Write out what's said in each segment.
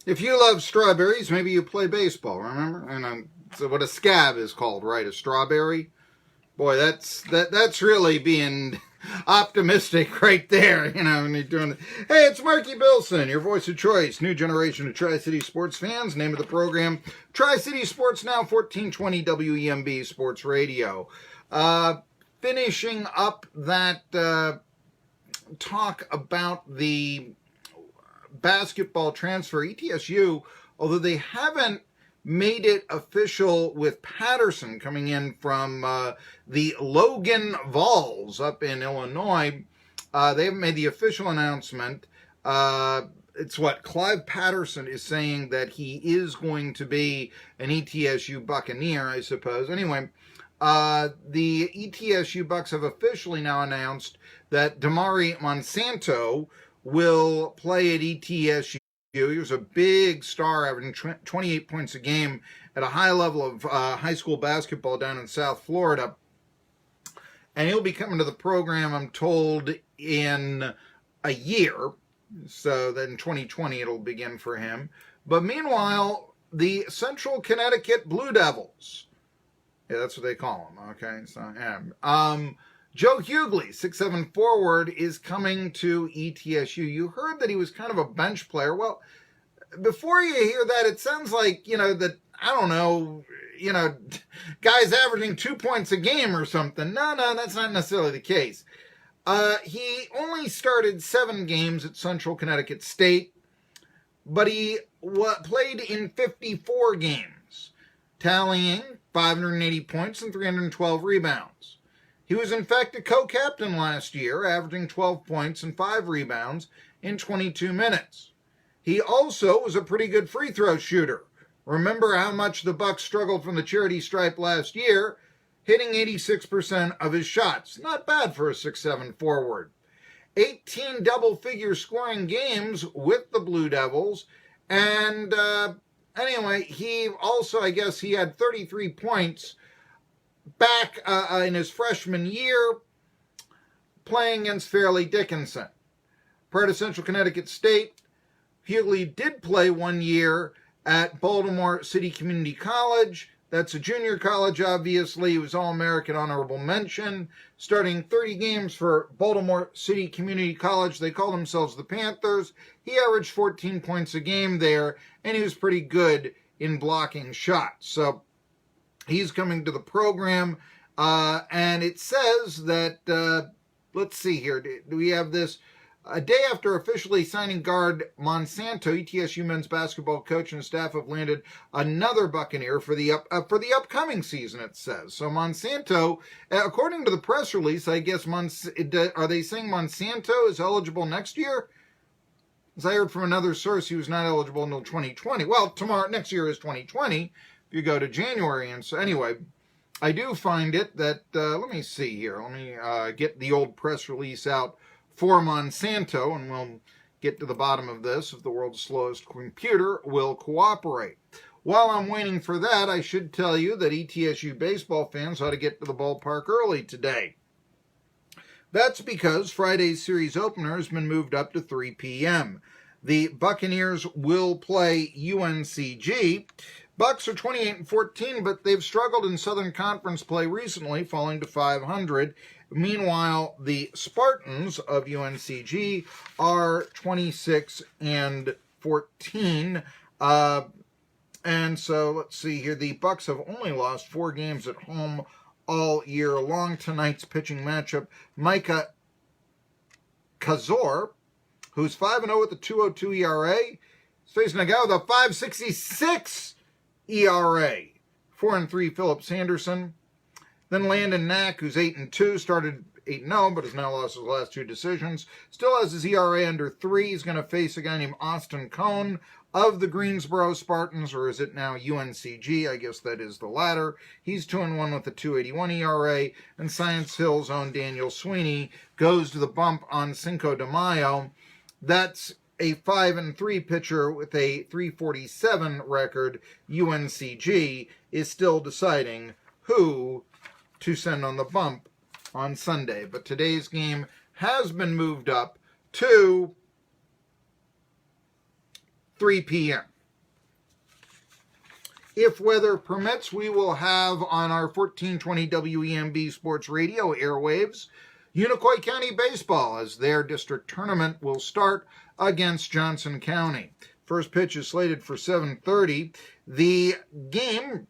If you love strawberries, maybe you play baseball, remember? And so what a scab is called, right? A strawberry? Boy, that's really being optimistic right there, when you're doing it. Hey, it's Marky Bilson, your voice of choice, new generation of Tri-City sports fans. Name of the program, Tri-City Sports Now, 1420 WEMB Sports Radio. Finishing up that talk about the basketball transfer, ETSU, although they haven't made it official with Patterson coming in from the Logan Vols up in Illinois. They haven't made the official announcement. It's what Clive Patterson is saying, that he is going to be an ETSU Buccaneer, I suppose. Anyway, the ETSU Bucks have officially now announced that Damari Monsanto will play at ETSU. He was a big star, averaging 28 points a game at a high level of high school basketball down in South Florida. And he'll be coming to the program, I'm told, in a year. So then in 2020 it'll begin for him. But meanwhile, the Central Connecticut Blue Devils, yeah, that's what they call them, okay? So, yeah. Joe Hugley, 6'7" forward, is coming to ETSU. You heard that he was kind of a bench player. Well, before you hear that, it sounds like, that, I don't know, guys averaging 2 points a game or something. No, that's not necessarily the case. He only started 7 games at Central Connecticut State, but he played in 54 games, tallying 580 points and 312 rebounds. He was in fact a co-captain last year, averaging 12 points and 5 rebounds in 22 minutes. He also was a pretty good free throw shooter. Remember how much the Bucks struggled from the charity stripe last year, hitting 86% of his shots. Not bad for a 6'7" forward. 18 double-figure scoring games with the Blue Devils. And anyway, he also, I guess, he had 33 points back in his freshman year, playing against Fairleigh Dickinson. Prior to Central Connecticut State, Hugley did play 1 year at Baltimore City Community College. That's a junior college, obviously. He was All-American honorable mention, starting 30 games for Baltimore City Community College. They call themselves the Panthers. He averaged 14 points a game there, and he was pretty good in blocking shots. So he's coming to the program, and it says that, let's see here, do we have this? A day after officially signing guard Monsanto, ETSU men's basketball coach and staff have landed another Buccaneer for the upcoming season, it says. So Monsanto, according to the press release, I guess, are they saying Monsanto is eligible next year? As I heard from another source, he was not eligible until 2020. Well, next year is 2020. You go to January. And so anyway, I do find it that, let me see here. Let me get the old press release out for Monsanto, and we'll get to the bottom of this if the world's slowest computer will cooperate. While I'm waiting for that, I should tell you that ETSU baseball fans ought to get to the ballpark early today. That's because Friday's series opener has been moved up to 3 p.m. The Buccaneers will play UNCG. Bucks are 28-14, but they've struggled in Southern Conference play recently, falling to 500. Meanwhile, the Spartans of UNCG are 26-14. And so let's see here. The Bucks have only lost 4 games at home all year long. Tonight's pitching matchup, Micah Kazor, who's 5-0 with a 2.02 ERA, is facing a guy with a 5.66 ERA. 4-3 Phillips Sanderson. Then Landon Knack, who's 8-2, started 8-0, but has now lost his last 2 decisions. Still has his ERA under 3. He's going to face a guy named Austin Cohn of the Greensboro Spartans, or is it now UNCG? I guess that is the latter. He's 2-1 with a 2.81 ERA. And Science Hill's own Daniel Sweeney goes to the bump on Cinco de Mayo. That's a 5-3 pitcher with a 3.47 record. UNCG is still deciding who to send on the bump on Sunday. But today's game has been moved up to 3 p.m. If weather permits, we will have on our 1420 WEMB Sports Radio airwaves Unicoi County Baseball as their district tournament will start against Johnson County. First pitch is slated for 7:30. The game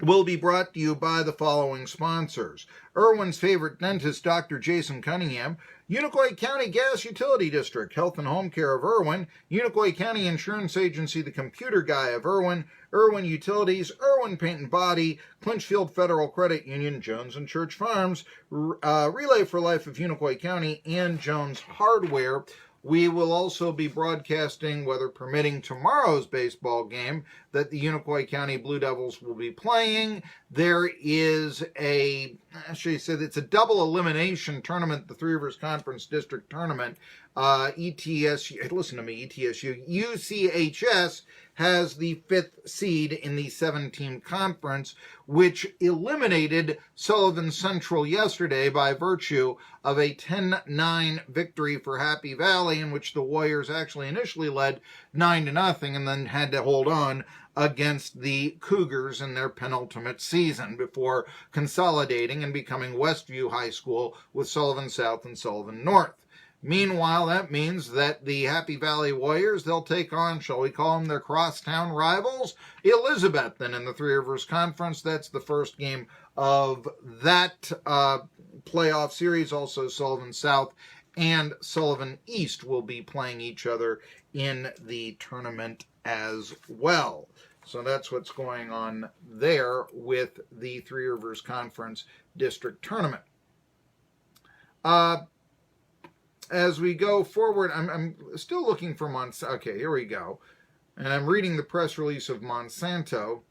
will be brought to you by the following sponsors. Irwin's favorite dentist, Dr. Jason Cunningham, Unicoi County Gas Utility District, Health and Home Care of Irwin, Unicoi County Insurance Agency, the Computer Guy of Irwin, Irwin Utilities, Irwin Paint and Body, Clinchfield Federal Credit Union, Jones and Church Farms, Relay for Life of Unicoi County, and Jones Hardware. We will also be broadcasting, weather permitting, tomorrow's baseball game that the Unicoi County Blue Devils will be playing. There is it's a double elimination tournament, the Three Rivers Conference District Tournament. ETSU, listen to me, ETSU, UCHS has the 5th seed in the 7-team conference, which eliminated Sullivan Central yesterday by virtue of a 10-9 victory for Happy Valley, in which the Warriors actually initially led 9-0 and then had to hold on against the Cougars in their penultimate season before consolidating and becoming Westview High School with Sullivan South and Sullivan North. Meanwhile, that means that the Happy Valley Warriors, they'll take on, shall we call them their crosstown rivals, Elizabethton in the Three Rivers Conference. That's the first game of that playoff series. Also, Sullivan South and Sullivan East will be playing each other in the tournament as well. So that's what's going on there with the Three Rivers Conference District Tournament. As we go forward, I'm still looking for Monsanto. Okay, here we go. And I'm reading the press release of Monsanto.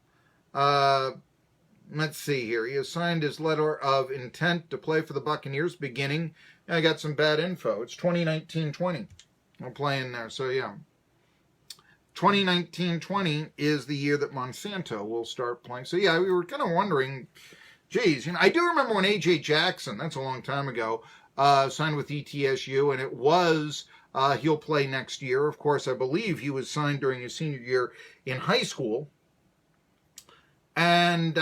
Let's see here. He has signed his letter of intent to play for the Buccaneers beginning. I got some bad info. It's 2019-20. I'm playing there, so yeah. 2019-20 is the year that Monsanto will start playing. So yeah, we were kind of wondering, geez, I do remember when A.J. Jackson, that's a long time ago, signed with ETSU, and it was he'll play next year. Of course, I believe he was signed during his senior year in high school. And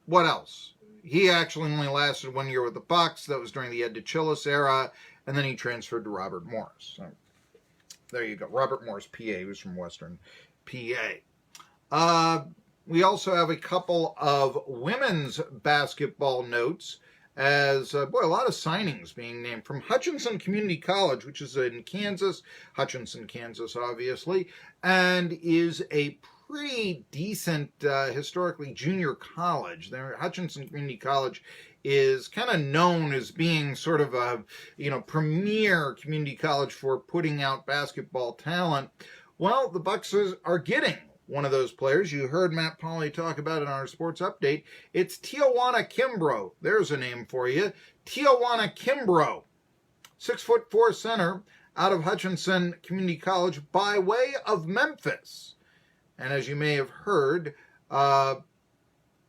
what else? He actually only lasted 1 year with the Bucs. That was during the Ed DeChillis era, and then he transferred to Robert Morris. So, there you go. Robert Morris, PA. He was from Western PA. We also have a couple of women's basketball notes. As, a lot of signings being named from Hutchinson Community College, which is in Kansas, Hutchinson, Kansas, obviously, and is a pretty decent, historically, junior college. Hutchinson Community College is kind of known as being sort of a, premier community college for putting out basketball talent. Well, the Bucks are getting one of those players. You heard Matt Pauley talk about it on our sports update. It's Tijuana Kimbro. There's a name for you. Tijuana Kimbro. 6'4" center out of Hutchinson Community College by way of Memphis. And as you may have heard, by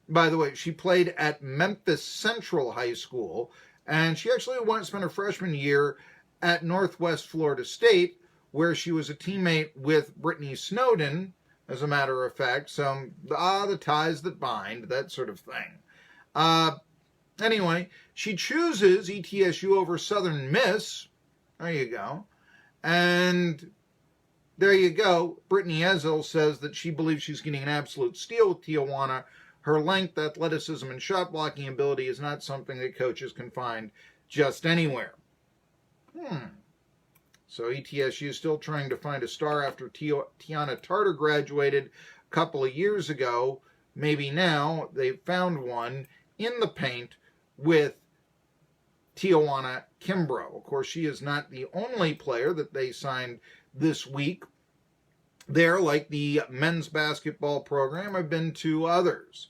the way, she played at Memphis Central High School, and she actually spent her freshman year at Northwest Florida State, where she was a teammate with Brittany Snowden, as a matter of fact. So, the ties that bind, that sort of thing. Anyway, she chooses ETSU over Southern Miss. There you go. And there you go. Brittany Ezel says that she believes she's getting an absolute steal with Tijuana. Her length, athleticism, and shot blocking ability is not something that coaches can find just anywhere. So ETSU is still trying to find a star after Tiana Tartar graduated a couple of years ago. Maybe now they've found one in the paint with Tijuana Kimbro. Of course, she is not the only player that they signed this week. There, like the men's basketball program, have been two others.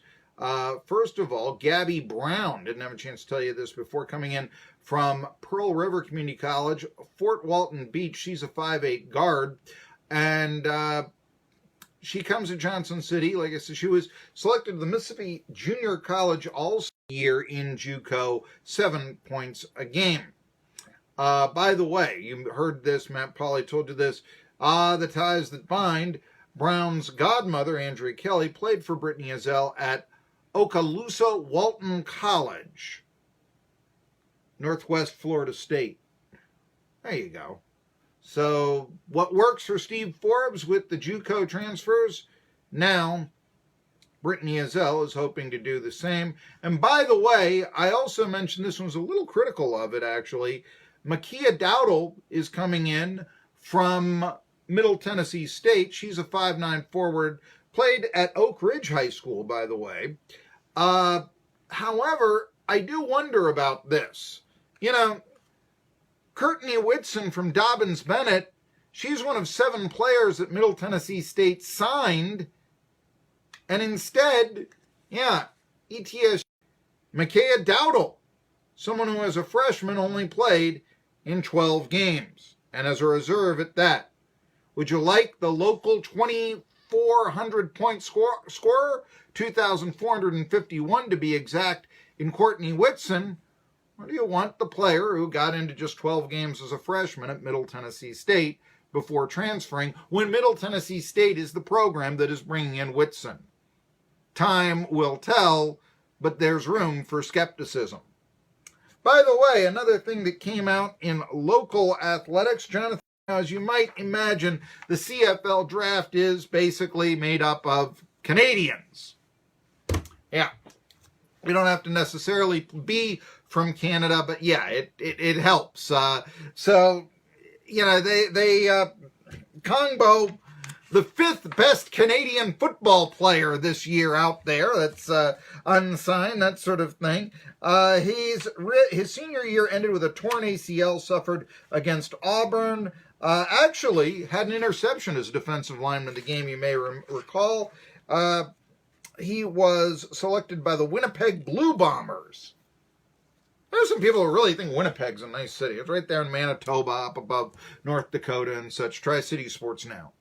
First of all, Gabby Brown, didn't have a chance to tell you this before, coming in from Pearl River Community College, Fort Walton Beach. She's a 5'8" guard, and she comes to Johnson City. Like I said, she was selected to the Mississippi Junior College All-Star year in JUCO, 7 points a game. By the way, you heard this, Matt Pauley told you this, the ties that bind. Brown's godmother, Andrea Kelly, played for Brittany Ezell at Okaloosa Walton College, Northwest Florida State. There you go. So what works for Steve Forbes with the JUCO transfers, now Brittany Ezell is hoping to do the same. And by the way, I also mentioned, this one's a little critical of it actually, Makia Dowdle is coming in from Middle Tennessee State. She's a 5'9" forward, played at Oak Ridge High School, by the way. However, I do wonder about this. You know, Courtney Whitson from Dobbins Bennett, she's one of 7 players that Middle Tennessee State signed. And instead, ETSU, Makia Dowdle, someone who as a freshman only played in 12 games, and as a reserve at that. Would you like the local 2,400-point scorer, 2,451 to be exact, in Courtney Whitson? Or do you want the player who got into just 12 games as a freshman at Middle Tennessee State before transferring, when Middle Tennessee State is the program that is bringing in Whitson? Time will tell, but there's room for skepticism. By the way, another thing that came out in local athletics, Jonathan, as you might imagine, the CFL draft is basically made up of Canadians. Yeah. We don't have to necessarily be from Canada, but yeah, it helps. So, you know, they Kongbo, the 5th best Canadian football player this year out there, that's unsigned, that sort of thing. His senior year ended with a torn ACL suffered against Auburn. Actually had an interception as a defensive lineman in the game, you may recall. He was selected by the Winnipeg Blue Bombers. There's some people who really think Winnipeg's a nice city. It's right there in Manitoba, up above North Dakota and such. Tri-City Sports Now.